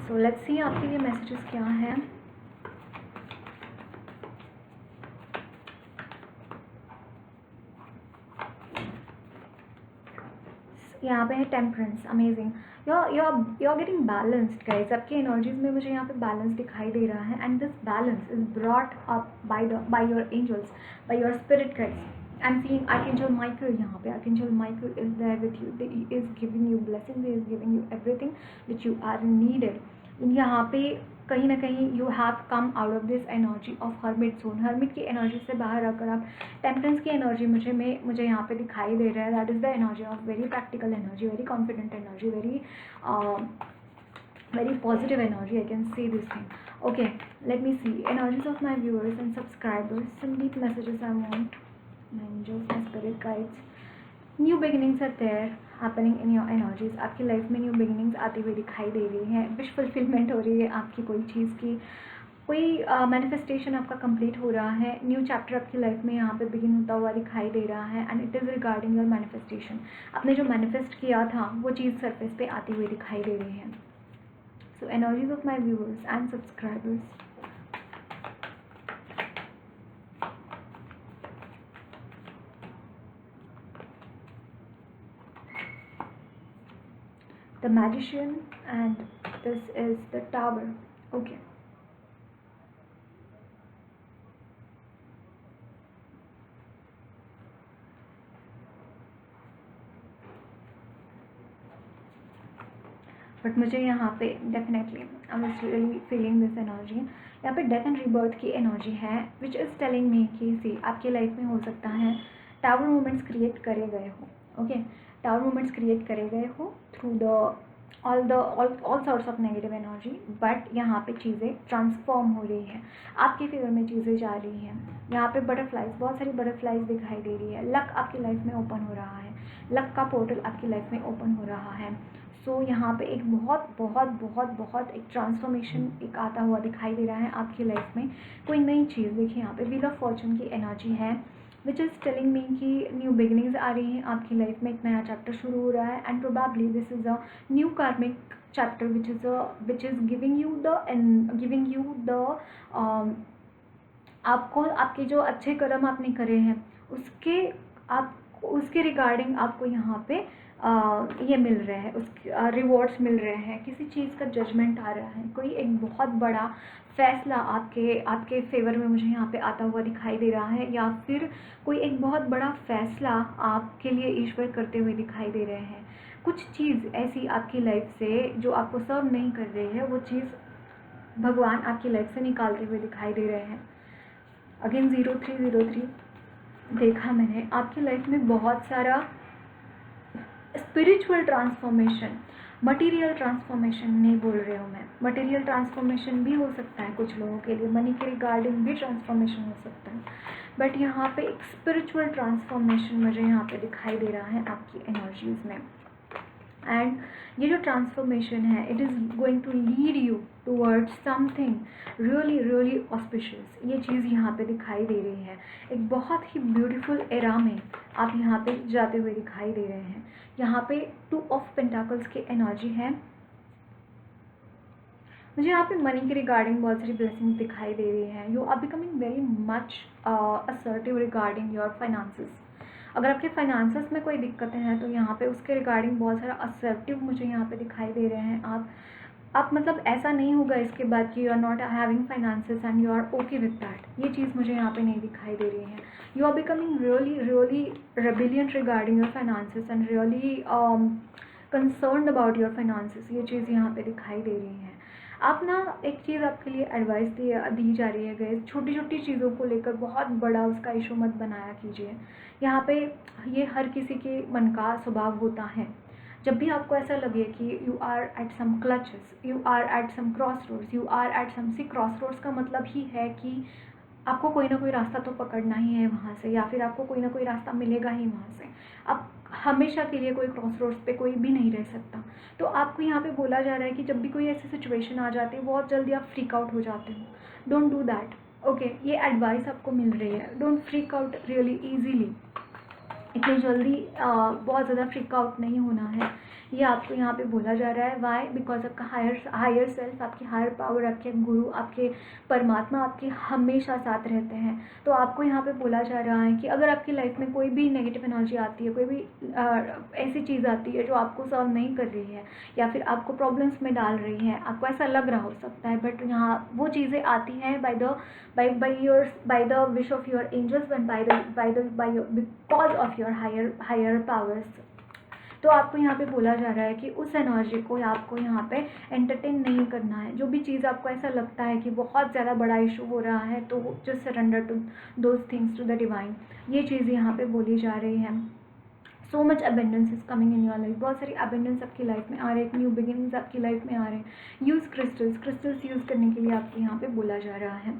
So let's see आपके लिए messages क्या हैं। यहाँ पे है temperance, amazing. you're getting balanced guys। आपकी एनर्जीज में मुझे यहाँ पे बैलेंस दिखाई दे रहा है, and this balance is brought up by your angels, by your spirit guides. I am seeing archangel Michael. यहाँ पे archangel Michael is there with you, he is giving you blessing, he is giving you everything which you are needed. यहाँ पे कहीं ना कहीं you have come out of this energy of hermit zone. Hermit की energy से बाहर आकर आप टेम्परेंस की एनर्जी मुझे यहाँ पे दिखाई दे रहा है। That is the energy of very practical energy, very confident energy, very positive energy. I can see this thing. Okay, let me see energies of my viewers and subscribers. Some deep messages I want. My angels, my spirit guides. New beginnings are there happening in your energies. आपकी life में new beginnings आती हुई दिखाई दे रही हैं। Wish fulfilment हो रही है आपकी कोई चीज़ की, कोई मैनिफेस्टेशन आपका कंप्लीट हो रहा है। न्यू चैप्टर आपकी लाइफ में यहाँ पे बिगिन होता हुआ दिखाई दे रहा है, and it is regarding your manifestation. आपने जो मैनिफेस्ट किया था वो चीज़ सरफेस पे आती हुई दिखाई दे रही है। So energies of my viewers and subscribers. The Magician, and this is the Tower. Okay. But मुझे यहाँ पे definitely I am really feeling this energy. यहाँ पे डेथ एंड रीबर्थ की एनर्जी है, विच इज़ टेलिंग मी कि सी आपकी life में हो सकता है टावर मोमेंट्स क्रिएट करे गए हो। ओके, टावर मोमेंट्स क्रिएट करे गए हो through the all sorts of negative energy, but यहाँ पे चीज़ें ट्रांसफॉर्म हो रही है, आपके फेवर में चीज़ें जा रही हैं। यहाँ पे बटरफ्लाइज, बहुत सारी बटरफ्लाइज दिखाई दे रही है। लक आपकी लाइफ में ओपन हो रहा है, लक का पोर्टल आपकी लाइफ में ओपन हो रहा है। सो यहाँ पे एक बहुत बहुत बहुत बहुत एक ट्रांसफॉर्मेशन एक आता हुआ दिखाई दे रहा है आपकी लाइफ में। कोई नई चीज़, देखिए यहाँ पे व्हील ऑफ फॉर्चून की एनर्जी है, विच इज़ टेलिंग मी कि न्यू बिगिनिंग्स आ रही हैं आपकी लाइफ में, एक नया चैप्टर शुरू हो रहा है, and probably this is a new karmic chapter which is giving you the आपको आपके जो अच्छे कर्म आपने करे हैं उसके रिगार्डिंग आपको यहाँ पे ये मिल रहे हैं, उसके रिवॉर्ड्स मिल रहे हैं। किसी चीज़ का जजमेंट आ रहा है, कोई एक बहुत बड़ा फैसला आपके फेवर में मुझे यहाँ पे आता हुआ दिखाई दे रहा है, या फिर कोई एक बहुत बड़ा फैसला आपके लिए ईश्वर करते हुए दिखाई दे रहे हैं। कुछ चीज़ ऐसी आपकी लाइफ से जो आपको सर्व नहीं कर रही है, वो चीज़ भगवान आपकी लाइफ से निकालते हुए दिखाई दे रहे हैं। अगेन 0303 देखा मैंने आपकी लाइफ में बहुत सारा स्पिरिचुअल ट्रांसफॉर्मेशन, मटेरियल ट्रांसफॉर्मेशन नहीं बोल रही हूँ मैं, मटेरियल ट्रांसफॉर्मेशन भी हो सकता है कुछ लोगों के लिए, मनी के रिगार्डिंग भी ट्रांसफॉर्मेशन हो सकता है, बट यहाँ पे एक स्पिरिचुअल ट्रांसफॉर्मेशन मुझे यहाँ पे दिखाई दे रहा है आपकी एनर्जीज में। एंड ये जो ट्रांसफॉर्मेशन है, it is going to lead you towards something really really auspicious. ये चीज़ यहाँ पे दिखाई दे रही है, एक बहुत ही ब्यूटीफुल एरा में आप यहाँ पे जाते हुए दिखाई दे रहे हैं। यहाँ पे 2 ऑफ पेंटाकल्स की एनर्जी है, मुझे यहाँ पे मनी के रिगार्डिंग बहुत सारी ब्लेसिंग्स दिखाई दे रही हैं। You are becoming very much assertive regarding your finances. अगर आपके फाइनेंसेस में कोई दिक्कतें हैं तो यहाँ पे उसके रिगार्डिंग बहुत सारा असर्टिव मुझे यहाँ पे दिखाई दे रहे हैं। आप मतलब ऐसा नहीं होगा इसके बाद कि you are not having finances and you are okay with that, ये चीज़ मुझे यहाँ पे नहीं दिखाई दे रही है। You are becoming really really rebellious regarding your finances and really concerned about your finances, ये चीज़ यहाँ पे दिखाई दे रही है। आप ना एक चीज़ आपके लिए एडवाइस दी जा रही है गैस, छोटी छोटी चीज़ों को लेकर बहुत बड़ा उसका इशू मत बनाया कीजिए। यहाँ पे ये हर किसी के मन का स्वभाव होता है। जब भी आपको ऐसा लगे कि you are at some clutches, you are at some crossroads, you are at some see crossroads का मतलब ही है कि आपको कोई ना कोई रास्ता तो पकड़ना ही है वहाँ से, या फिर आपको कोई ना कोई रास्ता मिलेगा ही वहाँ से। अब हमेशा के लिए कोई क्रॉस रोड्स पे कोई भी नहीं रह सकता, तो आपको यहाँ पे बोला जा रहा है कि जब भी कोई ऐसी सिचुएशन आ जाती है बहुत जल्दी आप फ्रीक आउट हो जाते हो। Don't do that. ओके, ये एडवाइस आपको मिल रही है। Don't freak out really easily, इतनी जल्दी बहुत ज़्यादा फ्रीक आउट नहीं होना है। ये आपको यहाँ पे बोला जा रहा है। वाई? बिकॉज आपका हायर सेल्फ, आपकी हायर पावर, आपके गुरु, आपके परमात्मा आपके हमेशा साथ रहते हैं। तो आपको यहाँ पे बोला जा रहा है कि अगर आपकी लाइफ में कोई भी नेगेटिव एनर्जी आती है, कोई भी ऐसी चीज़ आती है जो आपको सर्व नहीं कर रही है या फिर आपको प्रॉब्लम्स में डाल रही है, आपको ऐसा लग रहा हो सकता है, बट यहाँ वो चीज़ें आती हैं by the wish of your angels and because of your higher powers। तो आपको यहाँ पे बोला जा रहा है कि उस एनर्जी को आपको यहाँ पे एंटरटेन नहीं करना है। जो भी चीज़ आपको ऐसा लगता है कि बहुत ज़्यादा बड़ा इशू हो रहा है, तो just surrender to those things to the divine. ये चीज़ यहाँ पे बोली जा रही है। So much abundance is coming in your life. बहुत सारी अबेंडेंस आपकी लाइफ में आ रहे हैं, न्यू बिगिनिंग्स आपकी लाइफ में आ रहे हैं। यूज़ क्रिस्टल्स यूज़ करने के लिए आपको यहाँ पे बोला जा रहा है।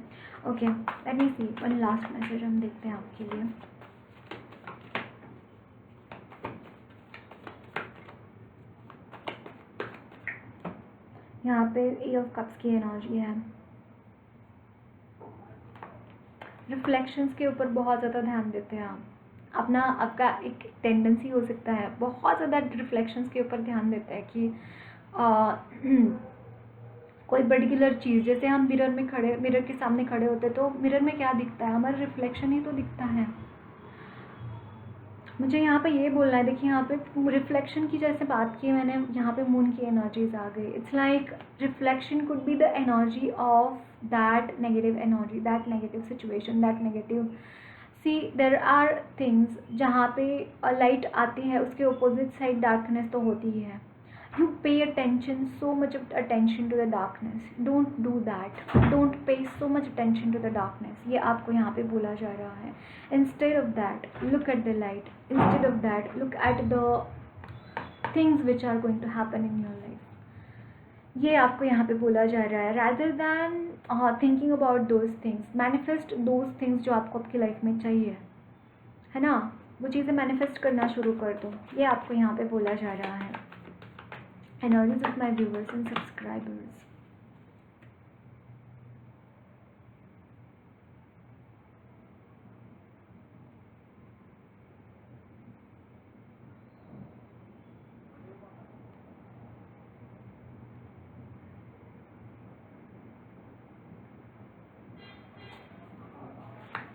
ओके, लेट मी सी वन लास्ट मैसेज हम देखते हैं आपके लिए। यहाँ पे ए ऑफ कप्स की एनर्जी है। रिफ्लेक्शंस के ऊपर बहुत ज़्यादा ध्यान देते हैं आप। आपका एक टेंडेंसी हो सकता है बहुत ज़्यादा रिफ्लेक्शंस के ऊपर ध्यान देते हैं कि कोई पर्टिकुलर चीज़, जैसे हम मिरर के सामने खड़े होते हैं तो मिरर में क्या दिखता है? हमारा रिफ्लेक्शन ही तो दिखता है। मुझे यहाँ पे ये बोलना है, देखिए यहाँ पे रिफ्लेक्शन की जैसे बात की मैंने, यहाँ पे मून की एनर्जीज आ गई। It's like reflection could be the energy of that negative energy, that negative situation, that negative. See there are things जहाँ पे लाइट आती है उसके अपोजिट साइड डार्कनेस तो होती ही है। You pay attention, so much of attention to the darkness. Don't do that. Don't pay so much attention to the darkness. ये आपको यहाँ पे बोला जा रहा है। Instead of that, look at the light. Instead of that, look at the things which are going to happen in your life. ये आपको यहाँ पे बोला जा रहा है। Rather than thinking about those things, manifest those things जो आपको आपकी लाइफ में चाहिए, है ना? वो चीज़ें मैनिफेस्ट करना शुरू कर दो। ये आपको यहाँ पे बोला जा रहा है। Energies of my viewers and subscribers.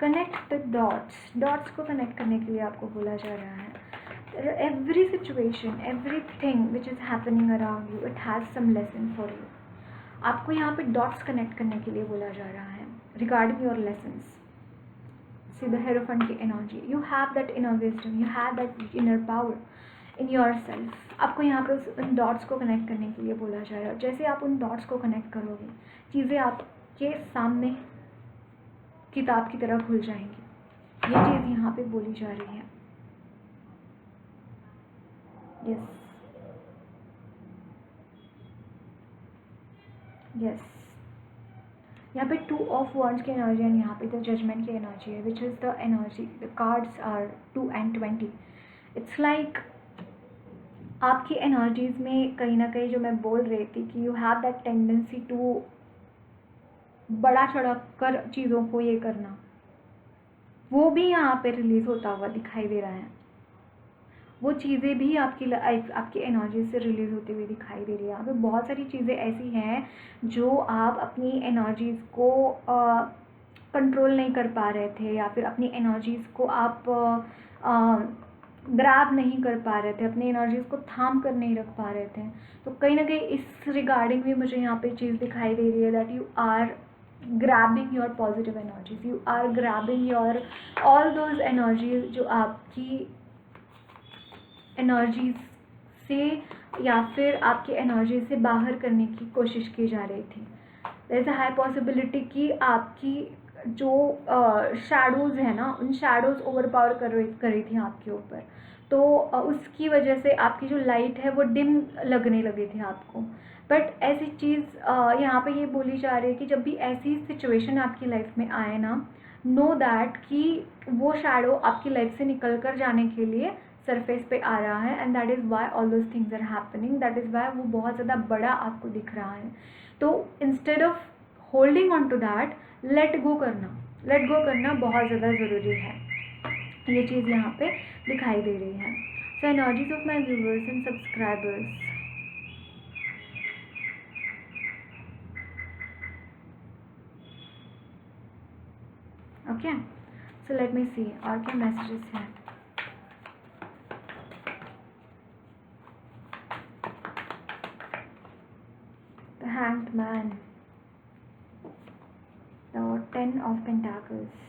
Connect the dots को कनेक्ट करने के लिए आपको बोला जा रहा है। Every situation, everything which is happening around you, it has some lesson for you. आपको यहाँ पे डॉट्स कनेक्ट करने के लिए बोला जा रहा है regarding your lessons. See the Hierophant की energy, you have that inner wisdom, you have that inner power in yourself. आपको यहाँ पे उन डॉट्स को कनेक्ट करने के लिए बोला जा रहा है। जैसे आप उन डॉट्स को कनेक्ट करोगे, चीज़ें आपके सामने किताब की तरह खुल जाएंगी। ये चीज़ यहाँ पे बोली जा रही है। यस, यहाँ पे 2 ऑफ wands की एनर्जी है, यहाँ पे द जजमेंट की एनर्जी है, which is the energy, the cards are 2 and 20। It's like आपकी एनर्जीज में कहीं ना कहीं जो मैं बोल रही थी कि you have that tendency to बड़ा चढ़ा कर चीज़ों को ये करना, वो भी यहाँ पे रिलीज होता हुआ दिखाई दे रहा है। वो चीज़ें भी आपकी एनर्जी से रिलीज़ होती हुई दिखाई दे रही है। यहाँ पे बहुत सारी चीज़ें ऐसी हैं जो आप अपनी एनर्जीज़ को कंट्रोल नहीं कर पा रहे थे, या फिर अपनी एनर्जीज़ को आप ग्रैब नहीं कर पा रहे थे, अपनी एनर्जीज़ को थाम कर नहीं रख पा रहे थे। तो कहीं ना कहीं इस रिगार्डिंग भी मुझे यहाँ पे चीज़ दिखाई दे रही है that you are grabbing your positive energies, you are grabbing your all those energies जो आपकी एनर्जीज से या फिर आपकी एनर्जी से बाहर करने की कोशिश की जा रही थी। There is a high possibility कि आपकी जो शैडोज़ है ना, उन शैडोज़ ओवर पावर कर रही थी आपके ऊपर, तो उसकी वजह से आपकी जो लाइट है वो डिम लगने लगी थी आपको। बट ऐसी चीज़ यहाँ पे ये बोली जा रही है कि जब भी ऐसी सिचुएशन आपकी लाइफ में आए ना, नो दैट कि वो शैडो आपकी लाइफ से निकल कर जाने के लिए सरफेस पे आ रहा है, and that is why all those things are happening, that is why वो बहुत ज़्यादा बड़ा आपको दिख रहा है। तो instead of holding on to that, let go करना बहुत ज़्यादा ज़रूरी है। ये चीज़ यहाँ पे दिखाई दे रही है। So energies of my viewers and subscribers. Okay, so let me see और क्या messages हैं. The Hanged Man, the Ten of Pentacles.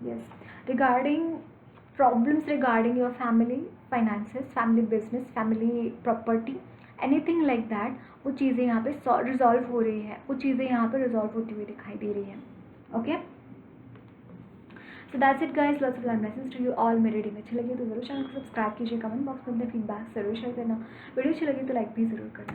Yes, regarding problems regarding your family finances, family business, family property, anything like that, वो चीज़ें यहाँ पे resolve हो रही है, वो चीज़ें यहाँ पे रिजॉल्व होती हुई दिखाई दे रही है. Okay, so that's it guys. Lots of love blessings to you all. मेरी रीडिंग अच्छी लगी तो जरूर चैनल को सब्सक्राइब कीजिए, कमेंट बॉक्स में अपने फीडबैक जरूर शेयर करना. वीडियो अच्छी लगी तो लाइक भी ज़रूर करना.